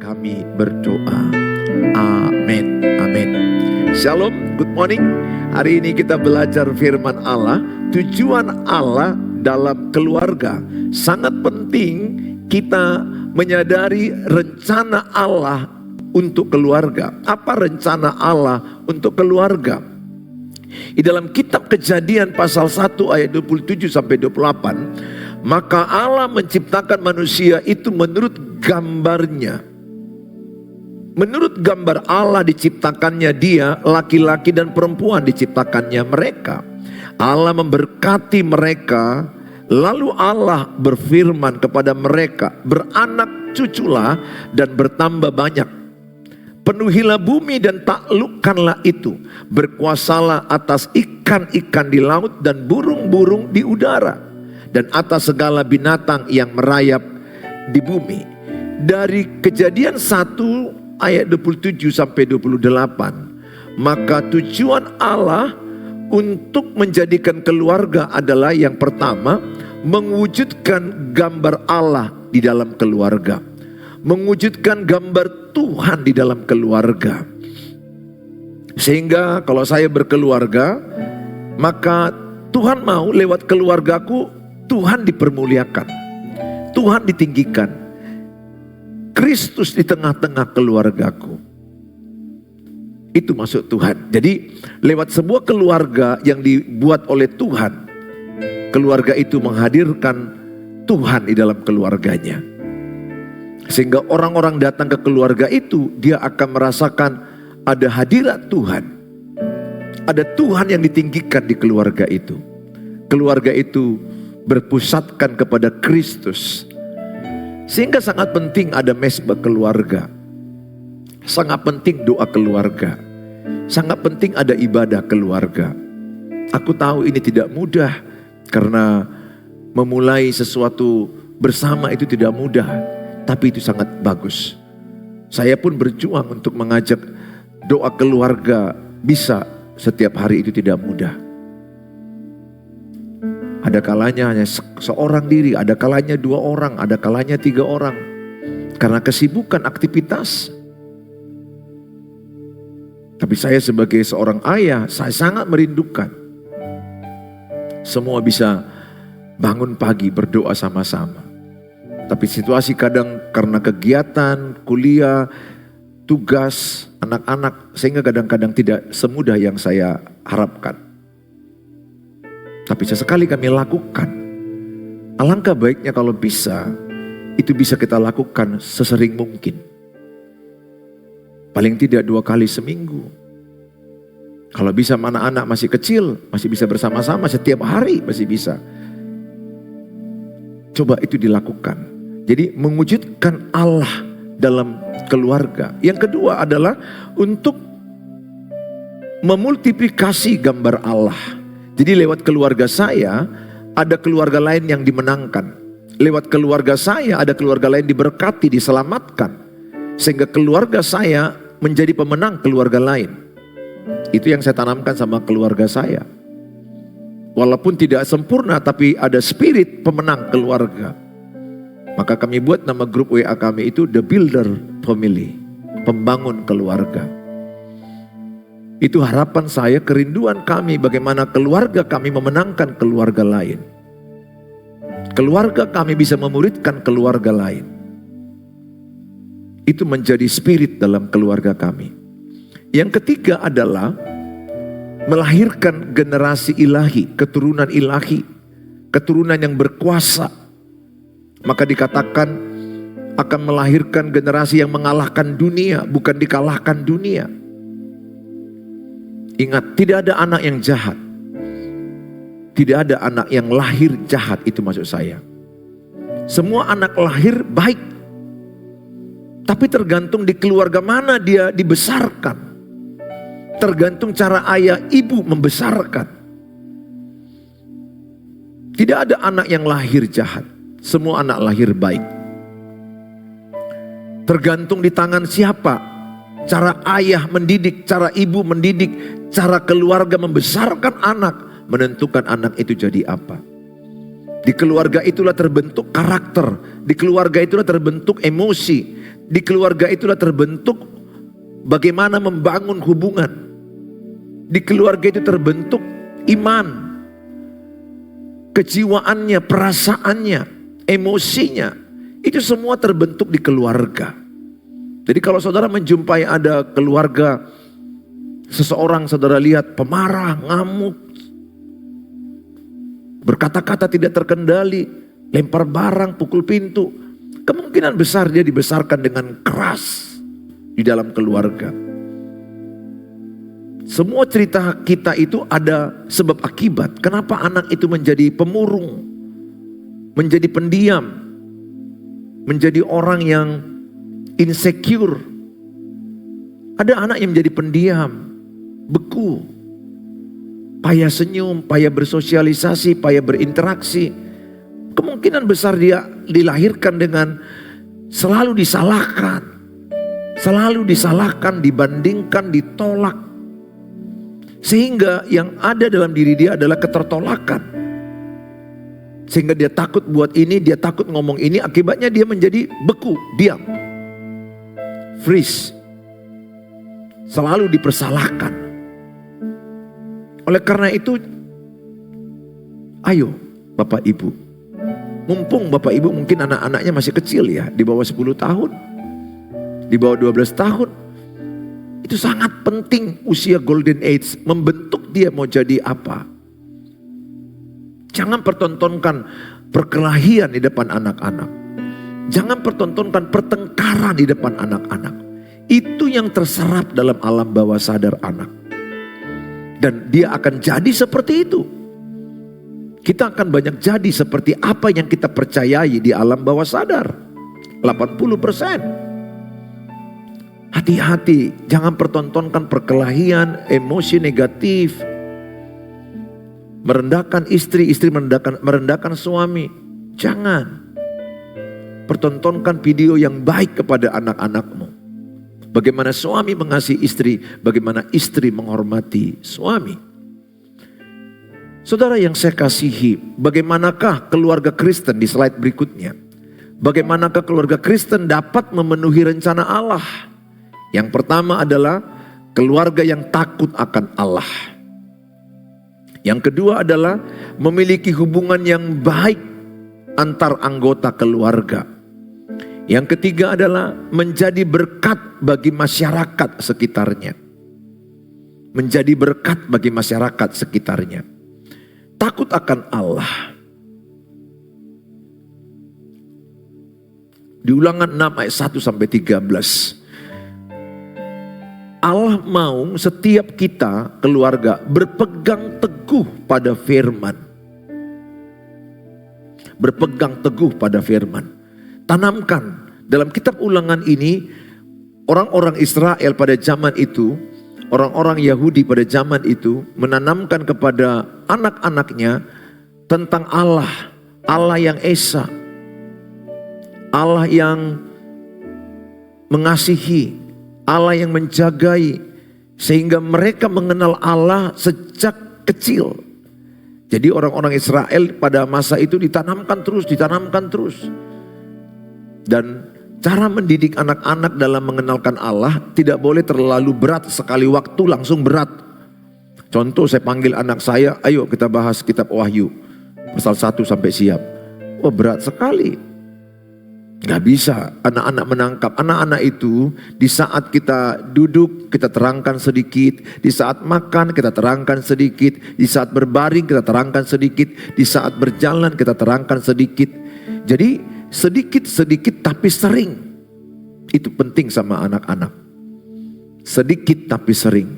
Kami berdoa. Amin. Amin. Shalom, good morning. Hari ini kita belajar firman Allah. Tujuan Allah dalam keluarga. Sangat penting kita menyadari rencana Allah untuk keluarga. Apa rencana Allah untuk keluarga? Di dalam kitab Kejadian pasal 1 ayat 27 sampai 28, maka Allah menciptakan manusia itu menurut gambarnya. Menurut gambar Allah diciptakannya dia, laki-laki dan perempuan diciptakannya mereka. Allah memberkati mereka, lalu Allah berfirman kepada mereka, beranak cuculah dan bertambah banyak. Penuhilah bumi dan taklukkanlah itu. Berkuasalah atas ikan-ikan di laut dan burung-burung di udara. Dan atas segala binatang yang merayap di bumi. Dari Kejadian 1 ayat 27 sampai 28. Maka tujuan Allah untuk menjadikan keluarga adalah yang pertama, mewujudkan gambar Allah di dalam keluarga. Mewujudkan gambar Tuhan di dalam keluarga. Sehingga kalau saya berkeluarga, maka Tuhan mau lewat keluargaku Tuhan dipermuliakan, Tuhan ditinggikan, Kristus di tengah-tengah keluargaku. Itu maksud Tuhan. Jadi lewat sebuah keluarga yang dibuat oleh Tuhan, keluarga itu menghadirkan Tuhan di dalam keluarganya. Sehingga orang-orang datang ke keluarga itu, dia akan merasakan ada hadirat Tuhan. Ada Tuhan yang ditinggikan di keluarga itu. Keluarga itu berpusatkan kepada Kristus. Sehingga sangat penting ada mesbah keluarga. Sangat penting doa keluarga. Sangat penting ada ibadah keluarga. Aku tahu ini tidak mudah. Karena memulai sesuatu bersama itu tidak mudah. Tapi itu sangat bagus. Saya pun berjuang untuk mengajak doa keluarga bisa setiap hari, itu tidak mudah. Ada kalanya hanya seorang diri, ada kalanya 2 orang, ada kalanya 3 orang. Karena kesibukan aktivitas. Tapi saya sebagai seorang ayah, saya sangat merindukan. Semua bisa bangun pagi berdoa sama-sama. Tapi situasi kadang karena kegiatan, kuliah, tugas, anak-anak, sehingga kadang-kadang tidak semudah yang saya harapkan. Tapi sesekali kami lakukan. Alangkah baiknya kalau bisa, itu bisa kita lakukan sesering mungkin. Paling tidak 2 kali seminggu. Kalau bisa anak-anak masih kecil, masih bisa bersama-sama setiap hari masih bisa. Coba itu dilakukan. Jadi mewujudkan Allah dalam keluarga. Yang kedua adalah untuk memultiplikasi gambar Allah. Jadi lewat keluarga saya, ada keluarga lain yang dimenangkan. Lewat keluarga saya, ada keluarga lain diberkati, diselamatkan. Sehingga keluarga saya menjadi pemenang keluarga lain. Itu yang saya tanamkan sama keluarga saya. Walaupun tidak sempurna, tapi ada spirit pemenang keluarga. Maka kami buat nama grup WA kami itu The Builder Family. Pembangun keluarga. Itu harapan saya, kerinduan kami bagaimana keluarga kami memenangkan keluarga lain. Keluarga kami bisa memuridkan keluarga lain. Itu menjadi spirit dalam keluarga kami. Yang ketiga adalah melahirkan generasi ilahi, keturunan ilahi, keturunan yang berkuasa. Maka dikatakan akan melahirkan generasi yang mengalahkan dunia, bukan dikalahkan dunia. Ingat, tidak ada anak yang jahat. Tidak ada anak yang lahir jahat, itu maksud saya. Semua anak lahir baik. Tapi tergantung di keluarga mana dia dibesarkan. Tergantung cara ayah ibu membesarkan. Tidak ada anak yang lahir jahat. Semua anak lahir baik. Tergantung di tangan siapa. Cara ayah mendidik, cara ibu mendidik, cara keluarga membesarkan anak, menentukan anak itu jadi apa. Di keluarga itulah terbentuk karakter, di keluarga itulah terbentuk emosi, Di keluarga itulah terbentuk bagaimana membangun hubungan. Di keluarga itu terbentuk iman, kejiwaannya, perasaannya, emosinya. Itu semua terbentuk di keluarga. Jadi kalau saudara menjumpai ada keluarga, seseorang saudara lihat pemarah, ngamuk, berkata-kata tidak terkendali, lempar barang, pukul pintu, kemungkinan besar dia dibesarkan dengan keras di dalam keluarga. Semua cerita kita itu ada sebab akibat. Kenapa anak itu menjadi pemurung, menjadi pendiam, menjadi orang yang insecure. Ada anak yang menjadi pendiam, beku, payah senyum, payah bersosialisasi, payah berinteraksi. Kemungkinan besar dia dilahirkan dengan selalu disalahkan, dibandingkan, ditolak. Sehingga yang ada dalam diri dia adalah ketertolakan. Sehingga dia takut buat ini, dia takut ngomong ini, akibatnya dia menjadi beku, diam. Freeze. Selalu dipersalahkan. Oleh karena itu, ayo Bapak Ibu. Mumpung Bapak Ibu mungkin anak-anaknya masih kecil ya, di bawah 10 tahun, di bawah 12 tahun. Itu sangat penting usia golden age, membentuk dia mau jadi apa. Jangan pertontonkan perkelahian di depan anak-anak. Jangan pertontonkan pertengkaran di depan anak-anak. Itu yang terserap dalam alam bawah sadar anak. Dan dia akan jadi seperti itu. Kita akan banyak jadi seperti apa yang kita percayai di alam bawah sadar. 80%. Hati-hati, jangan pertontonkan perkelahian, emosi negatif. Merendahkan istri, istri merendahkan suami. Jangan. Pertontonkan video yang baik kepada anak-anakmu. Bagaimana suami mengasihi istri, bagaimana istri menghormati suami. Saudara yang saya kasihi, bagaimanakah keluarga Kristen di slide berikutnya? Bagaimanakah keluarga Kristen dapat memenuhi rencana Allah? Yang pertama adalah keluarga yang takut akan Allah. Yang kedua adalah memiliki hubungan yang baik antar anggota keluarga. Yang ketiga adalah menjadi berkat bagi masyarakat sekitarnya. Menjadi berkat bagi masyarakat sekitarnya. Takut akan Allah. Di Ulangan 6 ayat 1 sampai 13. Allah mau setiap kita keluarga berpegang teguh pada firman. Berpegang teguh pada firman. Tanamkan dalam kitab Ulangan ini, orang-orang Israel pada zaman itu, orang-orang Yahudi pada zaman itu menanamkan kepada anak-anaknya tentang Allah, Allah yang esa, Allah yang mengasihi, Allah yang menjagai, sehingga mereka mengenal Allah sejak kecil. Jadi orang-orang Israel pada masa itu ditanamkan terus. Dan cara mendidik anak-anak dalam mengenalkan Allah tidak boleh terlalu berat, sekali waktu langsung berat. Contoh, saya panggil anak saya, ayo kita bahas kitab Wahyu pasal 1 sampai siap. Oh, berat sekali. Gak bisa anak-anak menangkap. Anak-anak itu di saat kita duduk kita terangkan sedikit. Di saat makan kita terangkan sedikit. Di saat berbaring kita terangkan sedikit. Di saat berjalan kita terangkan sedikit. Jadi sedikit-sedikit tapi sering. Itu penting sama anak-anak. Sedikit tapi sering.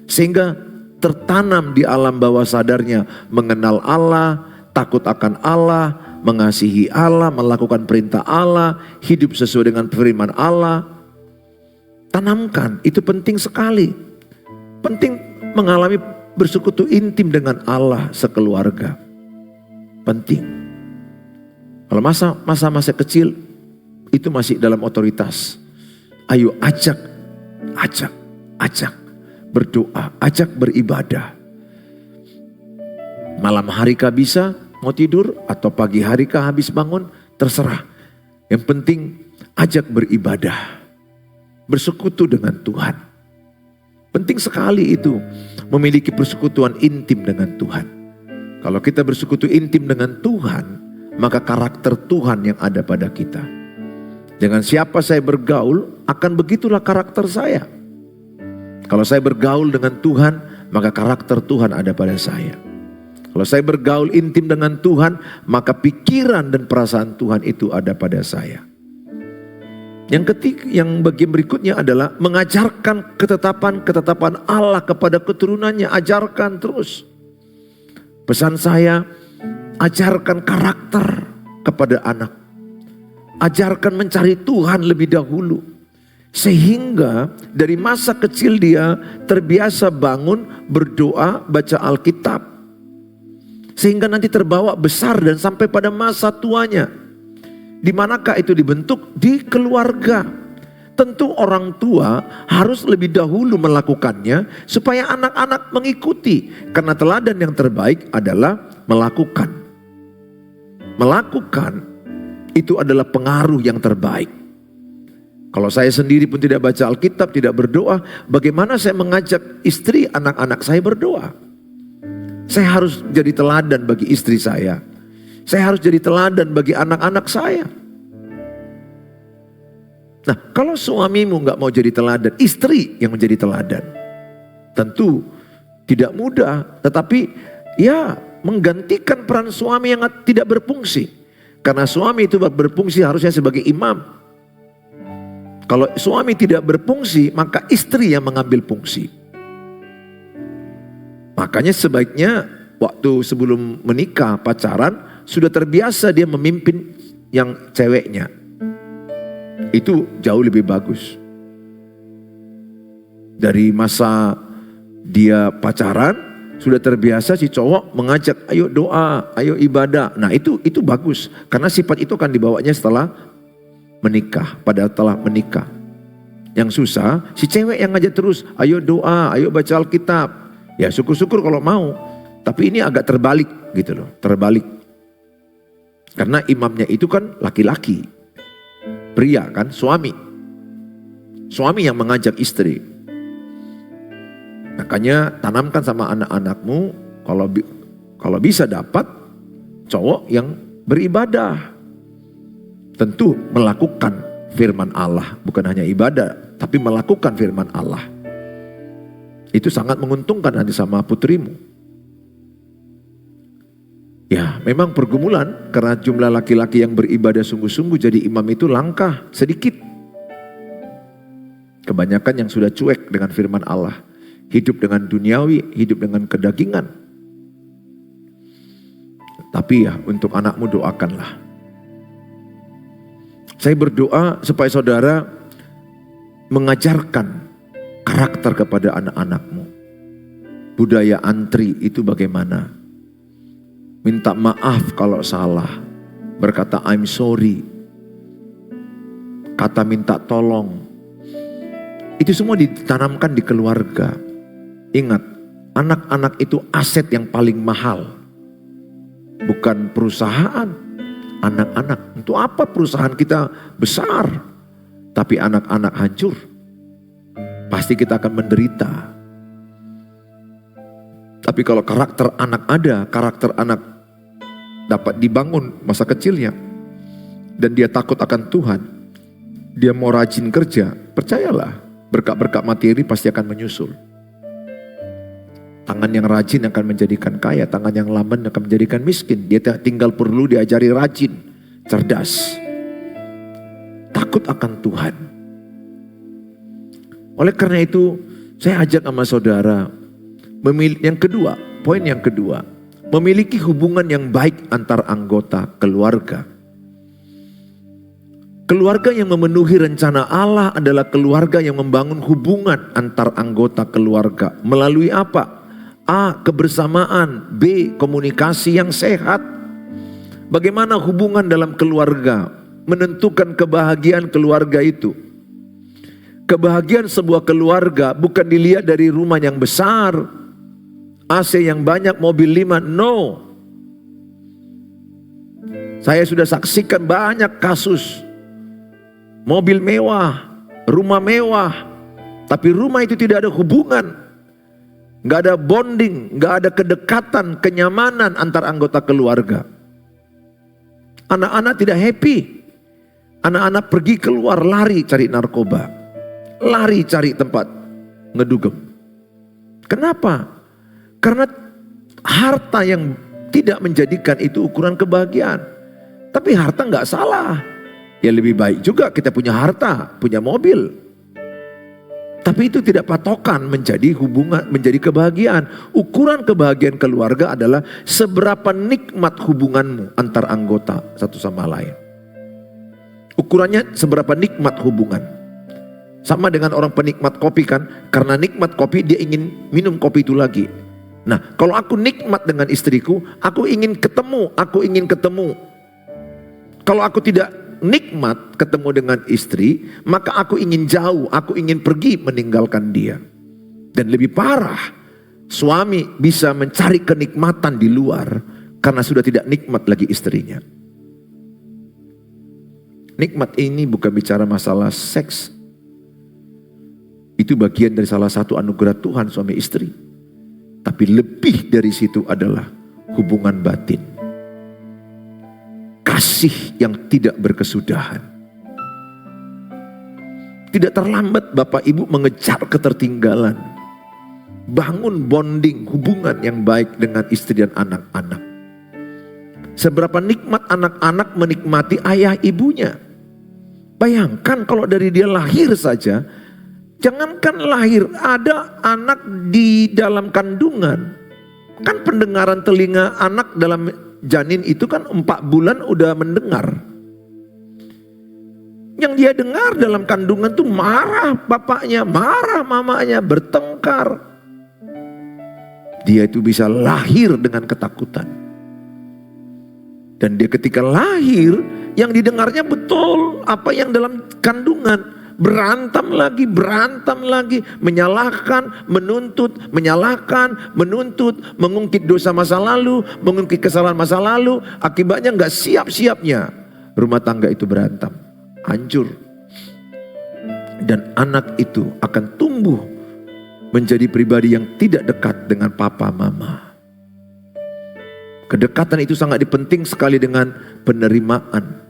Sehingga tertanam di alam bawah sadarnya. Mengenal Allah, takut akan Allah, mengasihi Allah, melakukan perintah Allah, hidup sesuai dengan firman Allah. Tanamkan, itu penting sekali. Penting mengalami bersekutu intim dengan Allah sekeluarga. Penting. Kalau masa kecil itu masih dalam otoritas. Ayo ajak berdoa, ajak beribadah. Malam hari kah bisa mau tidur atau pagi hari kah habis bangun, terserah. Yang penting ajak beribadah. bersekutu dengan Tuhan. Penting sekali itu, memiliki persekutuan intim dengan Tuhan. Kalau kita bersekutu intim dengan Tuhan, maka karakter Tuhan yang ada pada kita. Dengan siapa saya bergaul, akan begitulah karakter saya. Kalau saya bergaul dengan Tuhan, maka karakter Tuhan ada pada saya. Kalau saya bergaul intim dengan Tuhan, maka pikiran dan perasaan Tuhan itu ada pada saya. Yang ketiga, yang bagian berikutnya adalah mengajarkan ketetapan Allah kepada keturunannya. Ajarkan terus. Pesan saya, ajarkan karakter kepada anak. Ajarkan mencari Tuhan lebih dahulu. Sehingga dari masa kecil dia terbiasa bangun, berdoa, baca Alkitab. Sehingga nanti terbawa besar dan sampai pada masa tuanya. Di manakah itu dibentuk? Di keluarga. Tentu orang tua harus lebih dahulu melakukannya supaya anak-anak mengikuti. Karena teladan yang terbaik adalah melakukan. Melakukan itu adalah pengaruh yang terbaik. Kalau saya sendiri pun tidak baca Alkitab, tidak berdoa, bagaimana saya mengajak istri anak-anak saya berdoa? Saya harus jadi teladan bagi istri saya. Saya harus jadi teladan bagi anak-anak saya. Nah, kalau suamimu nggak mau jadi teladan, istri yang menjadi teladan. Tentu tidak mudah, tetapi ya menggantikan peran suami yang tidak berfungsi. Karena suami itu berfungsi harusnya sebagai imam. Kalau suami tidak berfungsi, maka istri yang mengambil fungsi. Makanya sebaiknya waktu sebelum menikah, pacaran, sudah terbiasa dia memimpin yang ceweknya. Itu jauh lebih bagus. Dari masa dia pacaran, sudah terbiasa si cowok mengajak, ayo doa, ayo ibadah. Nah itu bagus. Karena sifat itu akan dibawanya setelah menikah, pada telah menikah. Yang susah, si cewek yang ngajak terus, ayo doa, ayo baca Alkitab. Ya syukur-syukur kalau mau. Tapi ini agak terbalik gitu loh, terbalik. Karena imamnya itu kan laki-laki. Pria kan, suami. Suami yang mengajak istri. Makanya tanamkan sama anak-anakmu, kalau bisa dapat cowok yang beribadah. Tentu melakukan firman Allah, bukan hanya ibadah, tapi melakukan firman Allah. Itu sangat menguntungkan nanti sama putrimu. Ya memang pergumulan, karena jumlah laki-laki yang beribadah sungguh-sungguh jadi imam itu langka, sedikit. Kebanyakan yang sudah cuek dengan firman Allah. Hidup dengan duniawi, hidup dengan kedagingan. Tapi ya untuk anakmu doakanlah. Saya berdoa supaya saudara mengajarkan karakter kepada anak-anakmu. Budaya antri itu bagaimana? Minta maaf kalau salah. Berkata I'm sorry. Kata minta tolong. Itu semua ditanamkan di keluarga. Ingat, anak-anak itu aset yang paling mahal. Bukan perusahaan, anak-anak. Untuk apa perusahaan kita besar, tapi anak-anak hancur? Pasti kita akan menderita. Tapi kalau karakter anak ada, karakter anak dapat dibangun masa kecilnya, dan dia takut akan Tuhan, dia mau rajin kerja, percayalah, berkat-berkat materi pasti akan menyusul. Tangan yang rajin akan menjadikan kaya, tangan yang lamban akan menjadikan miskin. Dia tinggal perlu diajari rajin, cerdas, takut akan Tuhan. Oleh karena itu, saya ajak sama saudara, yang kedua, poin yang kedua, memiliki hubungan yang baik antar anggota keluarga. Keluarga yang memenuhi rencana Allah adalah keluarga yang membangun hubungan antar anggota keluarga. Melalui apa? A. Kebersamaan. B. Komunikasi yang sehat. Bagaimana hubungan dalam keluarga menentukan kebahagiaan keluarga itu. Kebahagiaan sebuah keluarga bukan dilihat dari rumah yang besar, AC yang banyak, mobil 5. No. Saya sudah saksikan banyak kasus mobil mewah, rumah mewah, tapi rumah itu tidak ada hubungan, nggak ada bonding, nggak ada kedekatan, kenyamanan antar anggota keluarga. Anak-anak tidak happy. Anak-anak pergi keluar, lari cari narkoba, lari cari tempat ngedugem. Kenapa? Karena harta yang tidak menjadikan itu ukuran kebahagiaan. Tapi harta nggak salah. Ya lebih baik juga kita punya harta, punya mobil. Tapi itu tidak patokan menjadi hubungan, menjadi kebahagiaan. Ukuran kebahagiaan keluarga adalah seberapa nikmat hubunganmu antar anggota satu sama lain. Ukurannya seberapa nikmat hubungan. Sama dengan orang penikmat kopi kan, karena nikmat kopi dia ingin minum kopi itu lagi. Nah, kalau aku nikmat dengan istriku, aku ingin ketemu. Kalau aku tidak nikmat ketemu dengan istri, maka aku ingin jauh, aku ingin pergi meninggalkan dia. Dan lebih parah, suami bisa mencari kenikmatan di luar karena sudah tidak nikmat lagi istrinya. Nikmat ini bukan bicara masalah seks. Itu bagian dari salah satu anugerah Tuhan suami istri. Tapi lebih dari situ adalah hubungan batin. Kasih yang tidak berkesudahan. Tidak terlambat Bapak Ibu mengejar ketertinggalan. Bangun bonding, hubungan yang baik dengan istri dan anak-anak. Seberapa nikmat anak-anak menikmati ayah ibunya. Bayangkan kalau dari dia lahir saja, jangankan lahir, ada anak di dalam kandungan. Kan pendengaran telinga anak dalam janin itu kan 4 bulan udah mendengar. Yang dia dengar dalam kandungan tuh marah bapaknya, marah mamanya, bertengkar. Dia itu bisa lahir dengan ketakutan. Dan dia ketika lahir, yang didengarnya betul apa yang dalam kandungan. Berantem lagi, menyalahkan, menuntut, menyalahkan, menuntut, mengungkit dosa masa lalu, mengungkit kesalahan masa lalu. Akibatnya gak siap-siapnya rumah tangga itu berantem, hancur. Dan anak itu akan tumbuh menjadi pribadi yang tidak dekat dengan papa mama. Kedekatan itu sangat penting sekali dengan penerimaan,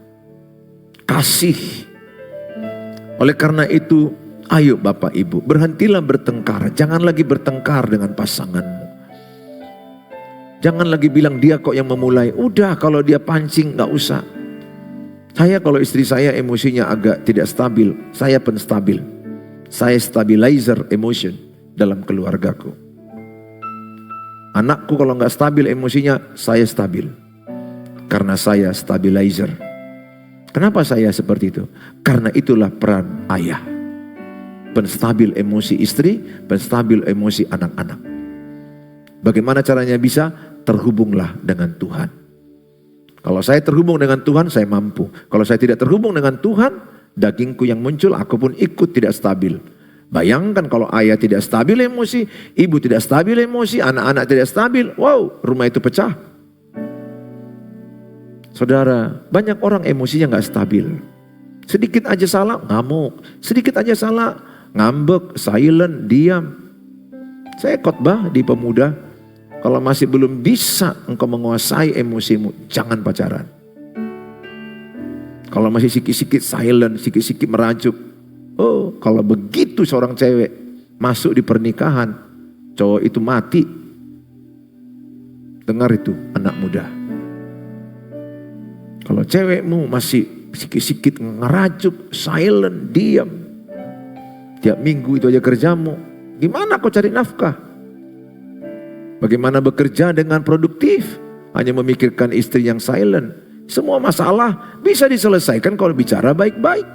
kasih. Oleh karena itu, ayo Bapak Ibu, berhentilah bertengkar. Jangan lagi bertengkar dengan pasanganmu. Jangan lagi bilang dia kok yang memulai. Udah, kalau dia pancing gak usah. Kalau istri saya emosinya agak tidak stabil, saya penstabil. Saya stabilizer emotion dalam keluargaku. Anakku kalau gak stabil emosinya, saya stabil. Karena saya stabilizer. Kenapa saya seperti itu? Karena itulah peran ayah. Penstabil emosi istri, penstabil emosi anak-anak. Bagaimana caranya bisa? Terhubunglah dengan Tuhan. Kalau saya terhubung dengan Tuhan, saya mampu. Kalau saya tidak terhubung dengan Tuhan, dagingku yang muncul, aku pun ikut tidak stabil. Bayangkan kalau ayah tidak stabil emosi, ibu tidak stabil emosi, anak-anak tidak stabil. Wow, rumah itu pecah. Saudara, banyak orang emosinya gak stabil. Sedikit aja salah, ngamuk. Sedikit aja salah, ngambek, silent, diam. Saya khotbah di pemuda, kalau masih belum bisa engkau menguasai emosimu, jangan pacaran. Kalau masih sikit-sikit silent, sikit-sikit merajuk. Oh, kalau begitu seorang cewek masuk di pernikahan, cowok itu mati. Dengar itu anak muda. Kalau cewekmu masih sikit-sikit ngerajuk, silent, diam. Tiap minggu itu aja kerjamu. Gimana kau cari nafkah? Bagaimana bekerja dengan produktif? Hanya memikirkan istri yang silent. Semua masalah bisa diselesaikan kalau bicara baik-baik.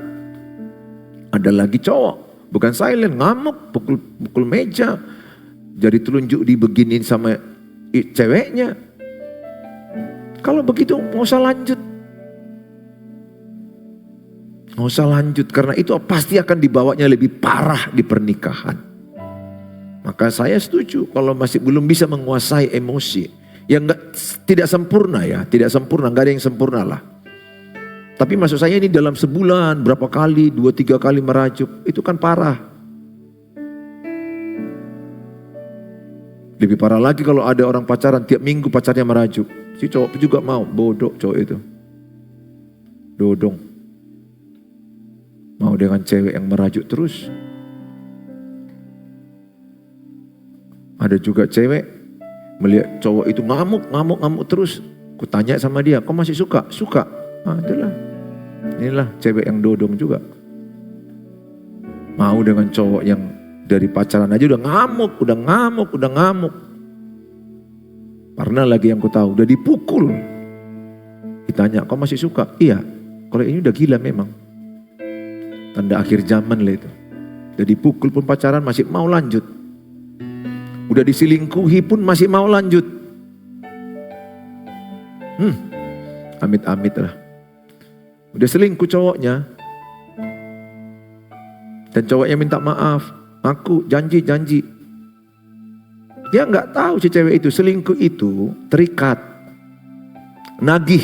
Ada lagi cowok, bukan silent, ngamuk, pukul meja. Jadi telunjuk dibeginin sama ceweknya. Kalau begitu nggak usah lanjut. Nggak usah lanjut, karena itu pasti akan dibawanya lebih parah di pernikahan. Maka saya setuju kalau masih belum bisa menguasai emosi. Yang tidak sempurna ya, tidak sempurna, nggak ada yang sempurna lah. Tapi maksud saya ini dalam sebulan berapa kali, 2-3 kali merajuk, itu kan parah. Lebih parah lagi kalau ada orang pacaran tiap minggu pacarnya merajuk. Si cowok juga mau, bodoh cowok itu. Dodong. Mau dengan cewek yang merajuk terus. Ada juga cewek melihat cowok itu ngamuk terus. Kutanya sama dia, kau masih suka? Suka. Itulah. Inilah cewek yang dodong juga. Mau dengan cowok yang dari pacaran aja udah ngamuk. Karena lagi yang ku tahu, udah dipukul. Ditanya, kau masih suka? Iya. Kalau ini udah gila memang. Tanda akhir zaman lah itu. Udah dipukul pun pacaran masih mau lanjut. Udah diselingkuhi pun masih mau lanjut. Amit-amit lah. Udah selingkuh cowoknya. Dan cowoknya minta maaf. Aku janji. Dia nggak tahu si cewek itu selingkuh itu terikat. Nagih.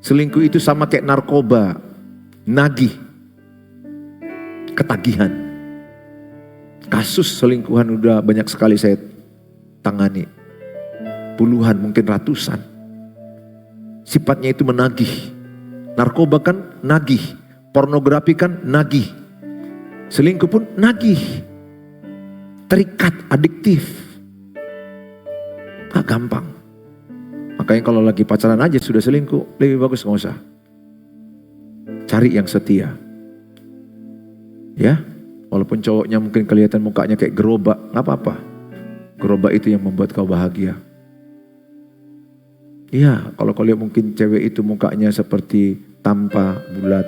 Selingkuh itu sama kayak narkoba. Nagih. Ketagihan. Kasus selingkuhan udah banyak sekali saya tangani. Puluhan mungkin ratusan. Sifatnya itu menagih. Narkoba kan nagih. Pornografi kan nagih. Selingkuh pun nagih. Terikat, adiktif. Gampang. Makanya kalau lagi pacaran aja sudah selingkuh, lebih bagus gak usah. Cari yang setia. Ya, walaupun cowoknya mungkin kelihatan mukanya kayak gerobak, gak apa-apa. Gerobak itu yang membuat kau bahagia. Iya, kalau kau lihat mungkin cewek itu mukanya seperti tampa, bulat.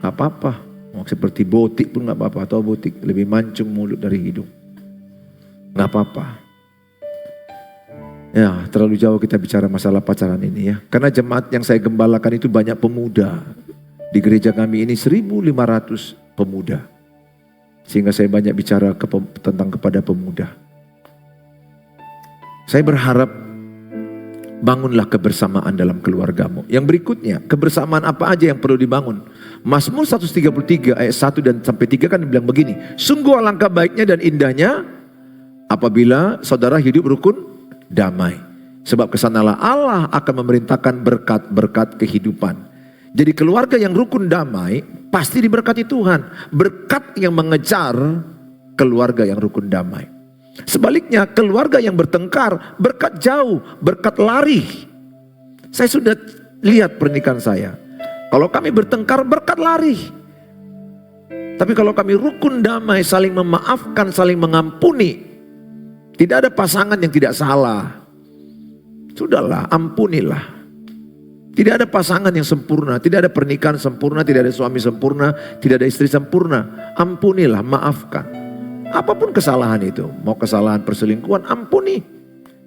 Gak apa-apa. Seperti botik pun gak apa-apa. Atau botik, lebih mancung mulut dari hidung. Gak apa-apa. Ya, terlalu jauh kita bicara masalah pacaran ini ya. Karena jemaat yang saya gembalakan itu banyak pemuda. Di gereja kami ini 1.500 pemuda. Sehingga saya banyak bicara tentang kepada pemuda. Saya berharap bangunlah kebersamaan dalam keluargamu. Yang berikutnya, kebersamaan apa aja yang perlu dibangun? Mazmur 133 ayat 1 dan sampai 3 kan bilang begini. Sungguh alangkah baiknya dan indahnya apabila saudara hidup rukun damai. Sebab kesanalah Allah akan memerintahkan berkat-berkat kehidupan. Jadi keluarga yang rukun damai pasti diberkati Tuhan. Berkat yang mengejar keluarga yang rukun damai. Sebaliknya keluarga yang bertengkar berkat jauh, berkat lari. Saya sudah lihat pernikahan saya. Kalau kami bertengkar berkat lari. Tapi kalau kami rukun damai, saling memaafkan, saling mengampuni. Tidak ada pasangan yang tidak salah. Sudahlah, ampunilah. Tidak ada pasangan yang sempurna. Tidak ada pernikahan sempurna. Tidak ada suami sempurna. Tidak ada istri sempurna. Ampunilah, maafkan. Apapun kesalahan itu. Mau kesalahan perselingkuhan, ampuni.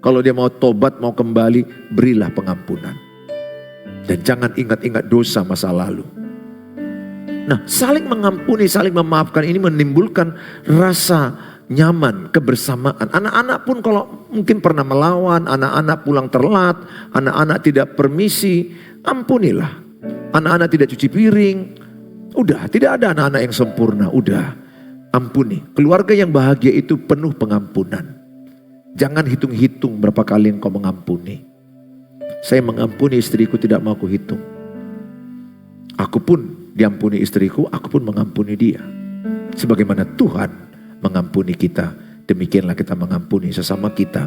Kalau dia mau tobat, mau kembali, berilah pengampunan. Dan jangan ingat-ingat dosa masa lalu. Nah, saling mengampuni, saling memaafkan ini menimbulkan rasa nyaman, kebersamaan. Anak-anak pun kalau mungkin pernah melawan, anak-anak pulang telat, anak-anak tidak permisi, ampunilah. Anak-anak tidak cuci piring, udah, tidak ada anak-anak yang sempurna, udah, ampuni. Keluarga yang bahagia itu penuh pengampunan. Jangan hitung-hitung berapa kali engkau mengampuni. Saya mengampuni istriku tidak mau aku hitung. Aku pun diampuni istriku, aku pun mengampuni dia. Sebagaimana Tuhan mengampuni kita, demikianlah kita mengampuni sesama kita.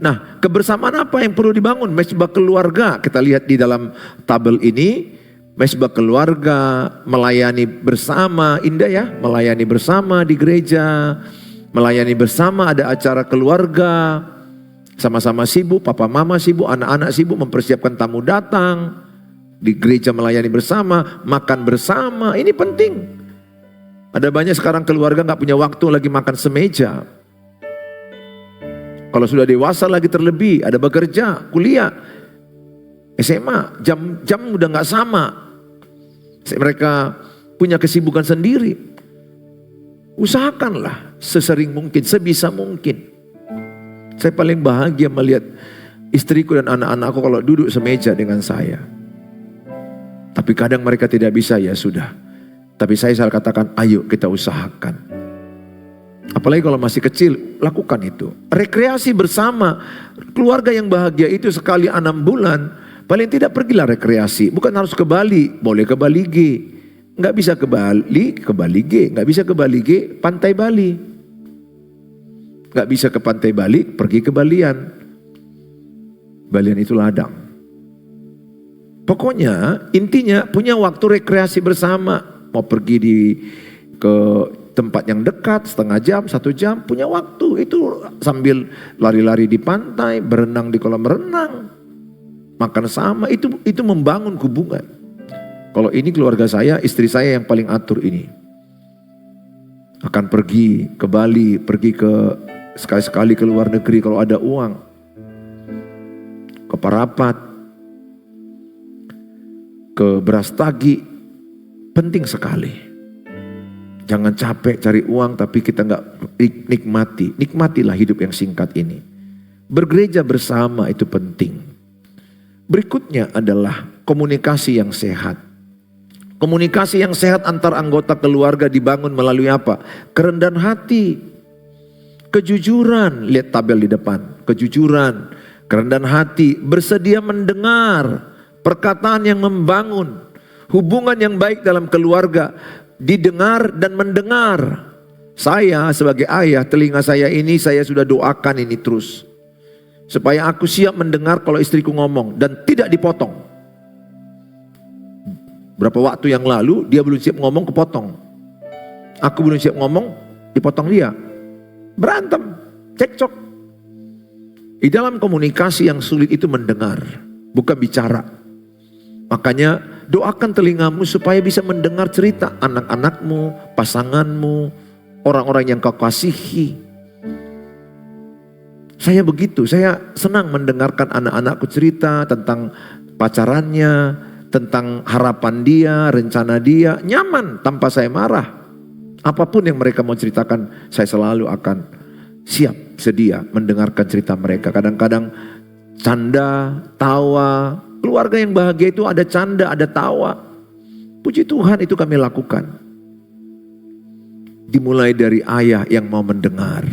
Nah, kebersamaan apa yang perlu dibangun? Mesbah keluarga. Kita lihat di dalam tabel ini, mesbah keluarga, melayani bersama, indah ya, melayani bersama di gereja, melayani bersama, ada acara keluarga, sama-sama sibuk, papa mama sibuk, anak-anak sibuk mempersiapkan tamu datang, di gereja melayani bersama, makan bersama, ini penting. Ada banyak sekarang keluarga gak punya waktu lagi makan semeja. Kalau sudah dewasa lagi terlebih, ada bekerja, kuliah, SMA, jam udah gak sama. Mereka punya kesibukan sendiri. Usahakanlah sesering mungkin, sebisa mungkin. Saya paling bahagia melihat istriku dan anak-anakku kalau duduk semeja dengan saya. Tapi kadang mereka tidak bisa, ya sudah. Tapi saya selalu katakan, ayo kita usahakan. Apalagi kalau masih kecil, lakukan itu. Rekreasi bersama. Keluarga yang bahagia itu sekali 6 bulan, paling tidak pergilah rekreasi. Bukan harus ke Bali, boleh ke Bali G. Nggak bisa ke Bali, ke Bali G. Nggak bisa ke Bali G, pantai Bali. Nggak bisa ke pantai Bali, pergi ke Balian. Balian itu ladang. Pokoknya intinya punya waktu rekreasi bersama. Mau pergi ke tempat yang dekat, setengah jam, 1 jam, punya waktu. Itu sambil lari-lari di pantai, berenang di kolam renang, makan sama, itu membangun hubungan. Kalau ini keluarga saya, istri saya yang paling atur ini. Akan pergi ke Bali, pergi ke sekali-sekali ke luar negeri kalau ada uang. Ke Parapat, ke Brastagi, penting sekali. Jangan capek cari uang tapi kita nggak nikmati. Nikmatilah hidup yang singkat ini. Bergereja bersama itu penting. Berikutnya adalah komunikasi yang sehat. Komunikasi yang sehat antar anggota keluarga dibangun melalui apa? Kerendahan hati. Kejujuran, lihat tabel di depan. Kejujuran, kerendahan hati, bersedia mendengar, perkataan yang membangun, hubungan yang baik dalam keluarga. Didengar dan mendengar. Saya sebagai ayah, telinga saya ini saya sudah doakan ini terus. Supaya aku siap mendengar kalau istriku ngomong dan tidak dipotong. Berapa waktu yang lalu dia belum siap ngomong, kepotong. Aku belum siap ngomong, dipotong dia. Berantem, cekcok. Di dalam komunikasi yang sulit itu mendengar, bukan bicara. Makanya doakan telingamu supaya bisa mendengar cerita anak-anakmu, pasanganmu, orang-orang yang kau kasihi. Saya begitu, saya senang mendengarkan anak-anakku cerita tentang pacarannya, tentang harapan dia, rencana dia, nyaman tanpa saya marah. Apapun yang mereka mau ceritakan, saya selalu akan siap, sedia mendengarkan cerita mereka. Kadang-kadang canda, tawa. Keluarga yang bahagia itu ada canda, ada tawa. Puji Tuhan itu kami lakukan. Dimulai dari ayah yang mau mendengar.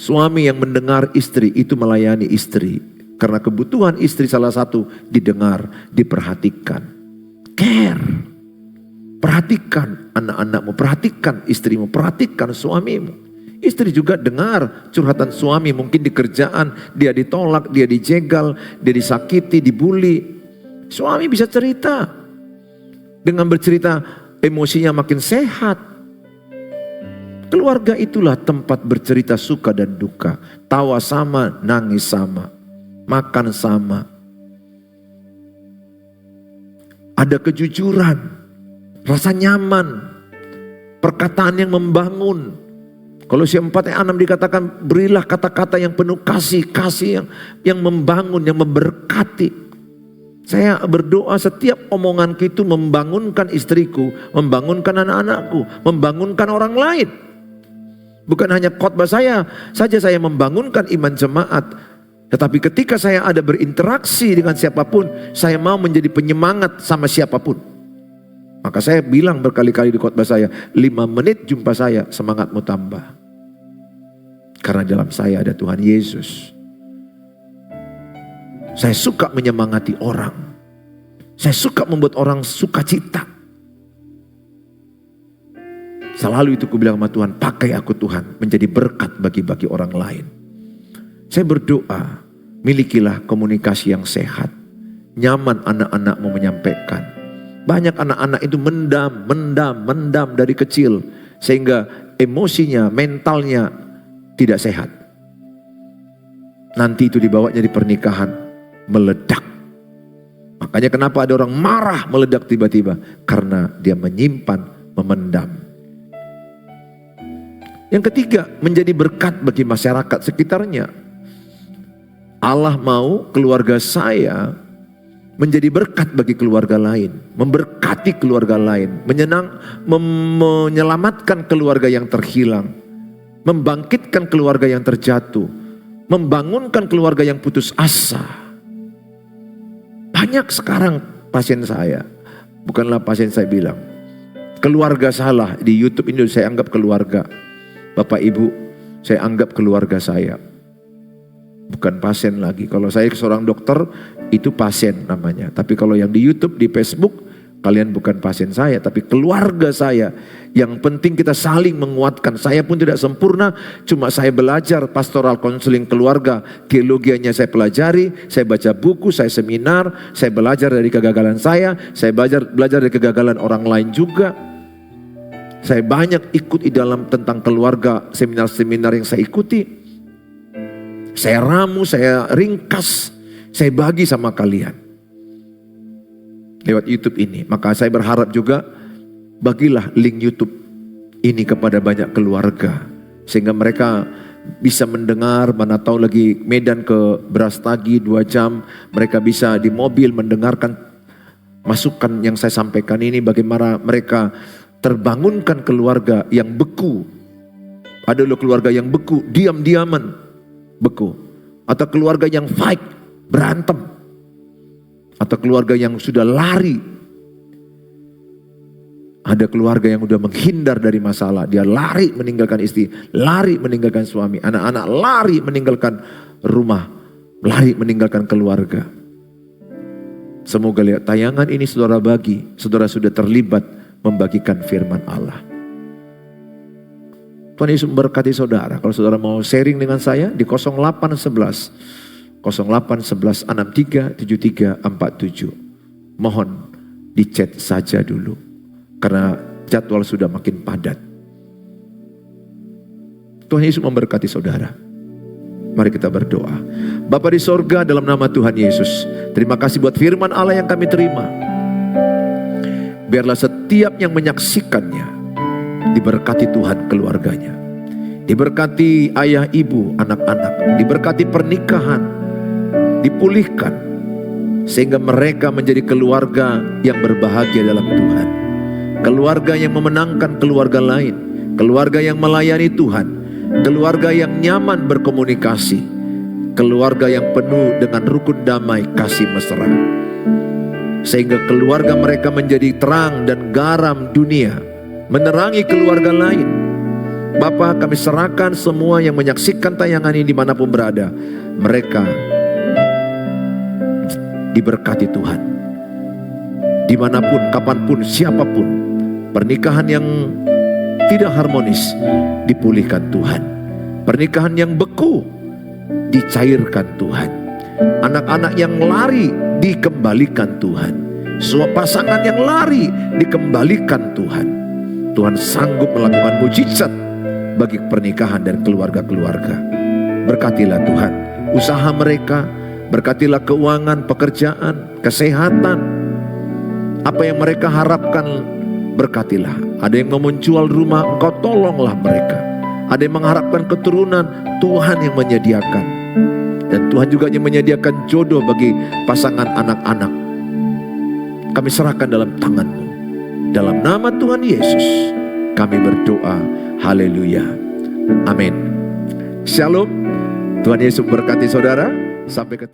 Suami yang mendengar istri itu melayani istri. Karena kebutuhan istri salah satu didengar, diperhatikan. Care. Perhatikan anak-anakmu, perhatikan istrimu, perhatikan suamimu. Istri juga dengar curhatan suami, mungkin di kerjaan dia ditolak, dia dijegal, dia disakiti, dibully. Suami bisa cerita. Dengan bercerita emosinya makin sehat. Keluarga itulah tempat bercerita suka dan duka. Tawa sama, nangis sama, makan sama. Ada kejujuran, rasa nyaman, perkataan yang membangun. Kolose 4 ayat 6 dikatakan, berilah kata-kata yang penuh kasih, kasih yang membangun, yang memberkati. Saya berdoa setiap omonganku itu membangunkan istriku, membangunkan anak-anakku, membangunkan orang lain. Bukan hanya khotbah saya saja saya membangunkan iman jemaat. Tetapi ketika saya ada berinteraksi dengan siapapun, saya mau menjadi penyemangat sama siapapun. Maka saya bilang berkali-kali di khotbah saya, 5 menit jumpa saya, semangatmu tambah. Karena dalam saya ada Tuhan Yesus. Saya suka menyemangati orang. Saya suka membuat orang sukacita. Selalu itu ku bilang sama Tuhan, pakai aku Tuhan menjadi berkat bagi orang lain. Saya berdoa, milikilah komunikasi yang sehat. Nyaman anak-anakmu menyampaikan. Banyak anak-anak itu mendam dari kecil. Sehingga emosinya, mentalnya tidak sehat. Nanti itu dibawanya di pernikahan, meledak. Makanya kenapa ada orang marah meledak tiba-tiba? Karena dia menyimpan, memendam. Yang ketiga, menjadi berkat bagi masyarakat sekitarnya. Allah mau keluarga saya menjadi berkat bagi keluarga lain, memberkati keluarga lain, menyelamatkan keluarga yang terhilang, membangkitkan keluarga yang terjatuh, membangunkan keluarga yang putus asa. Banyak sekarang pasien saya. Bukanlah pasien, saya bilang. Keluarga salah, di YouTube ini saya anggap keluarga. Bapak Ibu, saya anggap keluarga saya. Bukan pasien lagi. Kalau saya seorang dokter, itu pasien namanya. Tapi kalau yang di YouTube, di Facebook, kalian bukan pasien saya, tapi keluarga saya. Yang penting kita saling menguatkan. Saya pun tidak sempurna, cuma saya belajar pastoral counseling keluarga. Teologianya saya pelajari, saya baca buku, saya seminar, saya belajar dari kegagalan saya belajar dari kegagalan orang lain juga. Saya banyak ikut di dalam tentang keluarga, seminar-seminar yang saya ikuti. Saya ramu, saya ringkas, saya bagi sama kalian lewat YouTube ini. Maka saya berharap juga bagilah link YouTube ini kepada banyak keluarga, sehingga mereka bisa mendengar. Mana tahu lagi Medan ke Brastagi 2 jam, mereka bisa di mobil mendengarkan masukan yang saya sampaikan ini, bagaimana mereka terbangunkan keluarga yang beku. Ada loh keluarga yang beku, diam-diaman beku, atau keluarga yang fight, berantem, atau keluarga yang sudah lari. Ada keluarga yang sudah menghindar dari masalah, dia lari meninggalkan istri, lari meninggalkan suami, anak-anak lari meninggalkan rumah, lari meninggalkan keluarga. Semoga lihat tayangan ini saudara bagi, saudara sudah terlibat membagikan firman Allah. Tuhan Yesus memberkati saudara. Kalau saudara mau sharing dengan saya di 0811 63 73 47. Mohon di chat saja dulu, karena jadwal sudah makin padat. Tuhan Yesus memberkati saudara. Mari kita berdoa. Bapa di sorga, dalam nama Tuhan Yesus, terima kasih buat firman Allah yang kami terima. Biarlah setiap yang menyaksikannya diberkati Tuhan keluarganya, diberkati ayah ibu anak-anak, diberkati pernikahan, dipulihkan, sehingga mereka menjadi keluarga yang berbahagia dalam Tuhan. Keluarga yang memenangkan keluarga lain, keluarga yang melayani Tuhan, keluarga yang nyaman berkomunikasi, keluarga yang penuh dengan rukun damai kasih mesra, sehingga keluarga mereka menjadi terang dan garam dunia, menerangi keluarga lain. Bapa, kami serahkan semua yang menyaksikan tayangan ini dimanapun berada, mereka diberkati Tuhan. Dimanapun, kapanpun, siapapun, pernikahan yang tidak harmonis dipulihkan Tuhan, pernikahan yang beku dicairkan Tuhan, anak-anak yang lari dikembalikan Tuhan, semua pasangan yang lari dikembalikan Tuhan. Tuhan sanggup melakukan mujizat bagi pernikahan dan keluarga-keluarga. Berkatilah Tuhan usaha mereka, berkatilah keuangan, pekerjaan, kesehatan, apa yang mereka harapkan berkatilah. Ada yang mau menjual rumah, Engkau tolonglah mereka. Ada yang mengharapkan keturunan, Tuhan yang menyediakan. Dan Tuhan juga yang menyediakan jodoh bagi pasangan anak-anak. Kami serahkan dalam tangan-Mu. Dalam nama Tuhan Yesus kami berdoa. Haleluya. Amin. Shalom. Tuhan Yesus berkati saudara. Sampai ketemu.